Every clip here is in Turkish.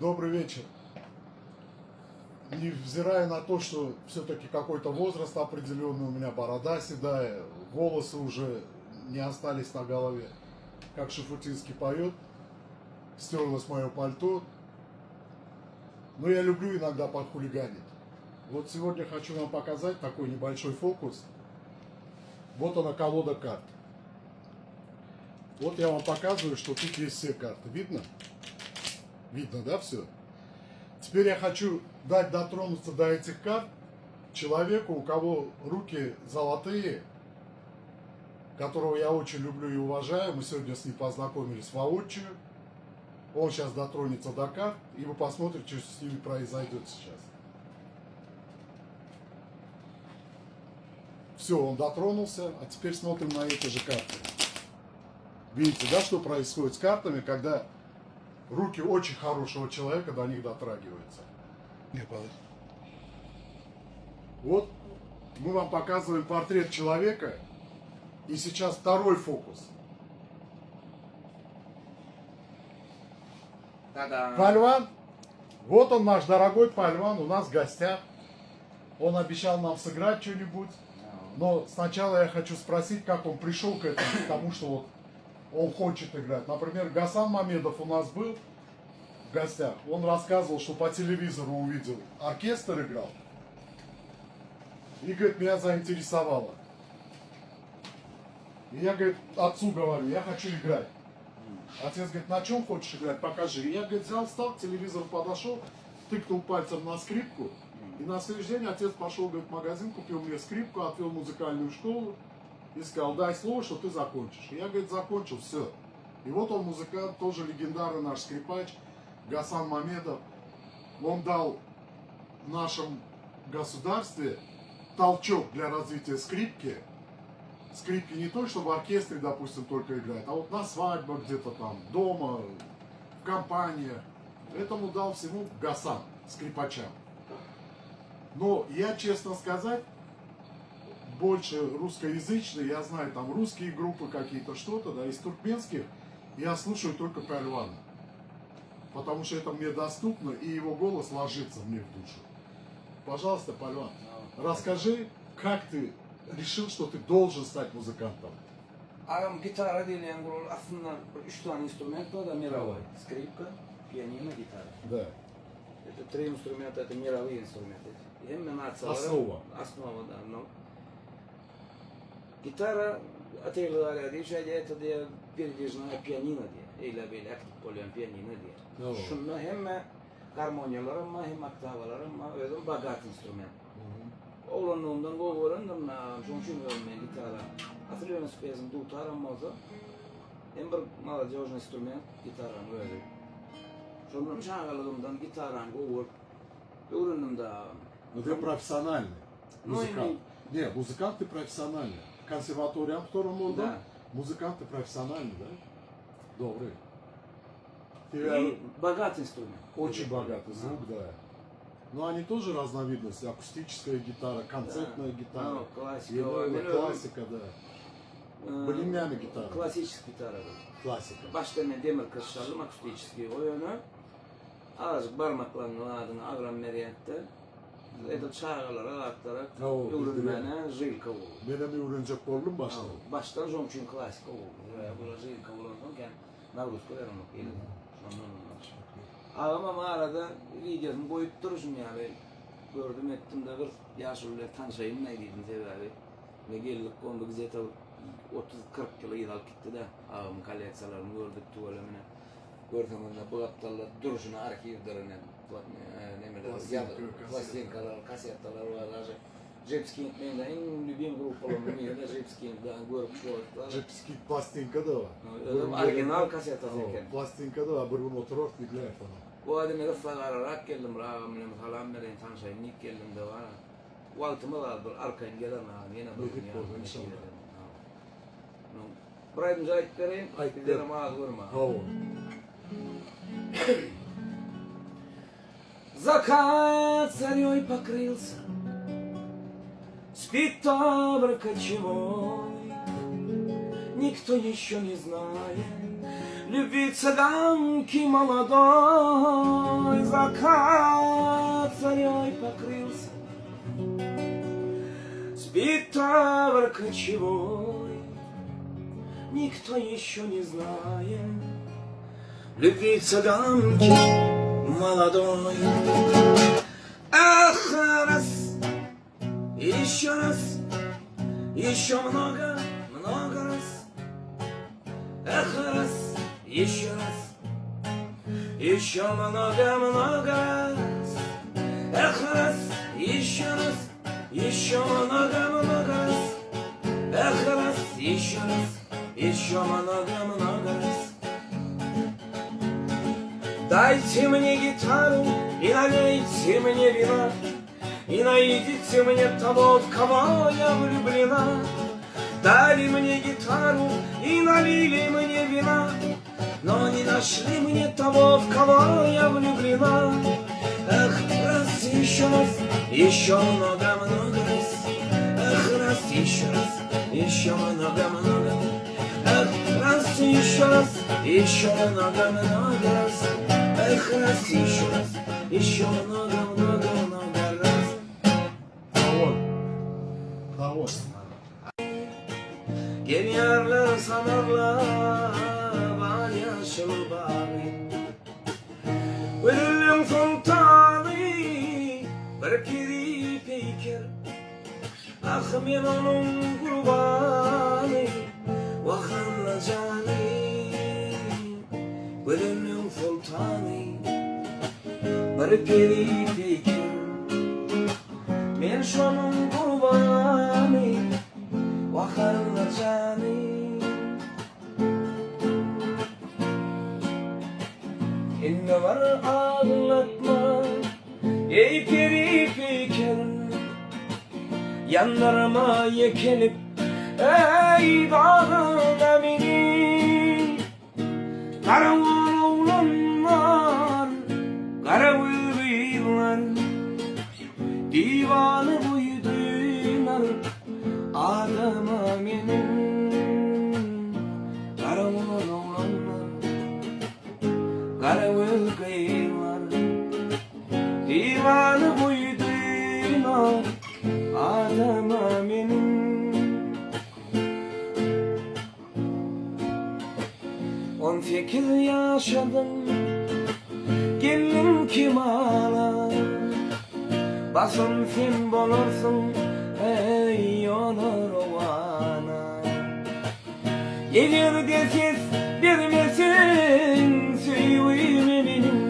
Добрый вечер. Невзирая на то, что все-таки какой-то возраст определенный, у меня борода седая, волосы уже не остались на голове, как Шуфутинский поет, стерлось мое пальто, но я люблю иногда подхулиганить. Вот сегодня хочу вам показать такой небольшой фокус. Вот она, колода карт. Вот я вам показываю, что тут есть все карты. Видно? Видно, да, все? Теперь я хочу дать дотронуться до этих карт человеку, у кого руки золотые, которого я очень люблю и уважаю. Мы сегодня с ним познакомились воочию. Он сейчас дотронется до карт, и вы посмотрите, что с ними произойдет сейчас. Все, он дотронулся, а теперь смотрим на эти же карты. Видите, да, что происходит с картами, когда руки очень хорошего человека до них дотрагиваются. Вот мы вам показываем портрет человека, и сейчас второй фокус. Та-дам! Пальван, вот он, наш дорогой Пальван, у нас в гостях. Он обещал нам сыграть что-нибудь, но сначала я хочу спросить, как он пришел к этому, к тому, что вот он хочет играть. Например, Гасан Мамедов у нас был в гостях. Он рассказывал, что по телевизору увидел, оркестр играл. И, говорит, меня заинтересовало. И я, говорит, отцу говорю, я хочу играть. Отец говорит, на чем хочешь играть, покажи. И я, говорит, взял, встал, к телевизору подошел, тыкнул пальцем на скрипку. И на следующий день отец пошел, говорит, в магазин, купил мне скрипку, отвел в музыкальную школу и сказал, дай слово, что ты закончишь. И я, говорит, закончил, все. И вот он музыкант, тоже легендарный наш скрипач, Гасан Мамедов. Он дал в нашем государстве толчок для развития скрипки. Скрипки не то, что в оркестре, допустим, только играют, а вот на свадьбах где-то там, дома, в компаниях. Этому дал всему Гасан, скрипачам. Но я, честно сказать, больше русскоязычный, я знаю там русские группы какие-то, что-то, да, из туркменских я слушаю только Пальвана. Потому что это мне доступно, и его голос ложится мне в душу. Пожалуйста, Пальван, расскажи, как ты решил, что ты должен стать музыкантом? Гитара denilen kurul aslında 3 tane инструмент var da мировой. Скрипка, пианино, гитара. Да. Это 3 инструмента, это мировые инструменты. Основа. Основа, да. Но gitara atölyeler diye şeyde это diye передвижная пианино diye. Eyle böyle aktif olan piyano diye. Doğru. Şunda hem harmoniyalar ama hem oktavalar ama özüm bagat instrument. Oğlanlığımdan öğrendim na şunçun öğrenmeye gitara. Hatırlıyorum spesem tutarım olsa. Hem bir молодежный instrument gitaran öyle. Şundan çağırdım gitaran öğrendim da. Ну ты профессиональный Ну, музыкант. Не, музыкант ты профессиональный. Консерватория втором Да. Музыкант ты профессиональный, да? Добрый. И богат инструмент. Очень богатый звук, да. Но они тоже разновидности. Акустическая гитара, концертная гитара. Ну, классика. Классика, да. Блинями гитара. Классический гитара. Классика. Başta ben demir kız çaldım akustik o yana. Azıcık parmaklarının adını ağram meriyette. Это çağrılar alarak öğrenmene zilka oldu. Benim öğrenecek oldum başta. Baştan jonçun klasik oldu. Bu zilka olurken Navruz koyarım ilk. Ama arada videosunu koyup duruşum yani. Gördüm ettim de bir yaşlılar tanışayım ne dedim tabi. Ve geldik kondu bize tabi 30-40 yılı yıl gitti de ağam kolleksiyalarını gördük tuvalemine. Gördüm onda bu aptallar duruşunu arkivlerine пластинкалар, kasetler var. Jepski benim de en любимый группаларım da Jepski'den görüp şu. Jepski plastinka da var. Orijinal kaseta zaten. Plastinka da var, bir motor telefonu. Bu adamı da falarak geldim rahmetli falan beri tanışayım ilk geldim de var. Vaktıma da arkaya gelen yine bakın ya. Брайден жайттарын айтып маған көрма. Закат царей покрылся, спит тавр кочевой. Никто еще не знает любви цыганки молодой. закат зарей покрылся, спит тавр кочевой, никто еще не знает любви цыганки молодой. Ах, раз, еще много, много раз. Эх, раз, еще много, много раз. Эх, раз, еще много, много раз. Эх, раз, еще много, много раз. Дайте мне гитару и налейте мне вина, и найдите мне того, в кого я влюблена. Дали мне гитару и налили мне вина, но не нашли мне того, в кого я влюблена. Эх, раз, еще много, много раз. Эх, раз, еще много, много раз. Эх, раз, еще много, много раз. Эх, раз, еще много, много, много раз. Davul. Geliyorlar sanarlar var yaşıl bağlı. Ölüm sultanı bir kiri peyker. Ah men onun kurbanı vahanla canı. Ölüm sultanı bir kiri peyker. Men şonun kurbanı vahanla canı. İnne var ağlatma ey peri peker. Yanlarıma yekelip ey bağrına beni. Karavul oğlanlar, karavul beyler, divanı buydular adama benim. Karavul oğlanlar, karavul beyler, divanı buydular adama benim. On sekiz yaşadım, gelin kim ağlar. Basın sen bulursun ey olur ovana. Gelir de ses vermesin söyleyeyim benim.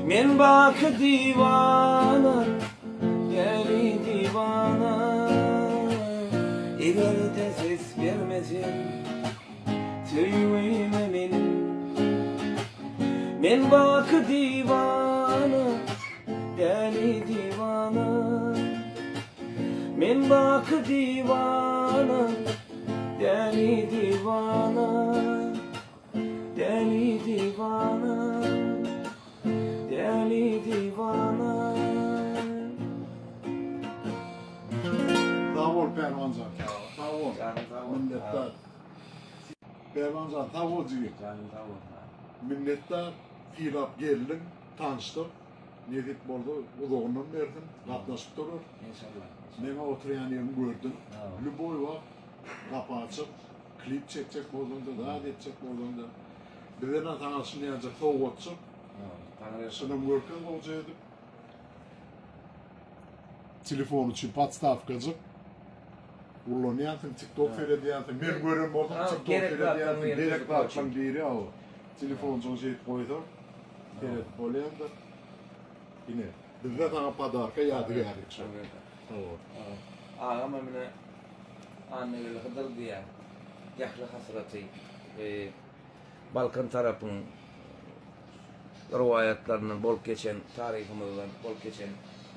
Men bak divana, deli divana. Gelir de ses vermesin söyleyeyim benim. Men bak divana, deli divana. Men bak divana, deli divana. Deli divana, deli divana. Davul Pervancan. Davul. Canım davul. Minnettar. Pervancan davul diyor. Canım davul. Minnettar. Filap geldin, tanıştık. Nedip oldu, uduğundan verdin, katlaşıp durur. İnşallah. Mene oturan yerini gördün. Tamam. Lüboy var, kapı açıp, klip çekecek bozuldu, daha edecek bozuldu. Bir de tanışın yanacak, soğuk atacak. Tanrı'ya Sınım görken olacaktı. Telefon için подставкacık. Kullanıyordun, TikTok ferediyordun. Ben görün oldum, Ha, TikTok gerek ferediyordun. var, Gerek var. var, biri o. Telefon çok şey koydu. Evet, olayandı. Yine. Bizde sana padarka yadigarı için. Tamam. Ağam emine anneleri Hıdır diye Yahlı Hasreti Balkan tarafının rivayetlerinin bol geçen, tarihimizden bol geçen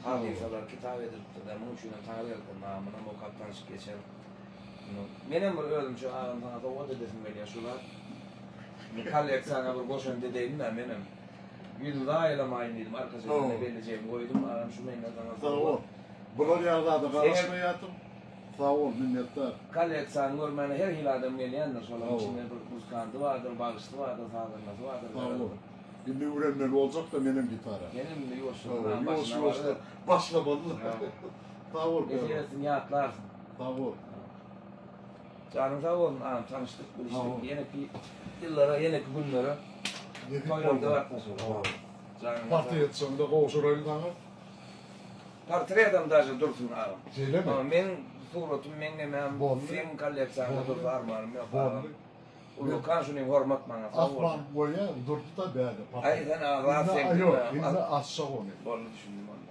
hadiseler kitap edilip de Muşu'nun tarih namına mukattanış geçen. Benim bir özüm şu ağam sana da o dedesim veriyor şular. Kallek sana bir boşun dedeyim de benim. Yüzü daha eylemayınıydım, arkasından belirleyeceğim koydum, ağam şu menle sana Sağ ol. Bunlar yağda karışmayatım. Sağ ol, minnettar. Kallek sana görmeni her hiladım geliyendir. Şoların içinde bir muskandı vardır, bağıştı vardır, sağdırması vardır. Sağ ol. Şimdi öğrenmeli olacak da benim gitara. Benim de Yoş başına yoş vardı. başlamadı. Tavır be. Eziyetin yatlarsın. Tavır. Canım sağ olun ağam tanıştık bu işte. Tamam. Yeni bir yıllara, yeni bir günlere. Yedik Koyun da oldu. atma sonra. Canım Parti yetsin de kovuşurayım sana. Portreden daşa dursun ağam. Söyle mi? Ama men suratum men nemem Bollu. film kolleksiyonu Bollu. dur armarım yok Bollu. ağam. Ulu kan şunu hormat bana sağ Akman olun. boya durdu da beğendi. Ay sen ağam rahatsız ettin. Yok, indi aşağı onu. Bollu düşündüm onu.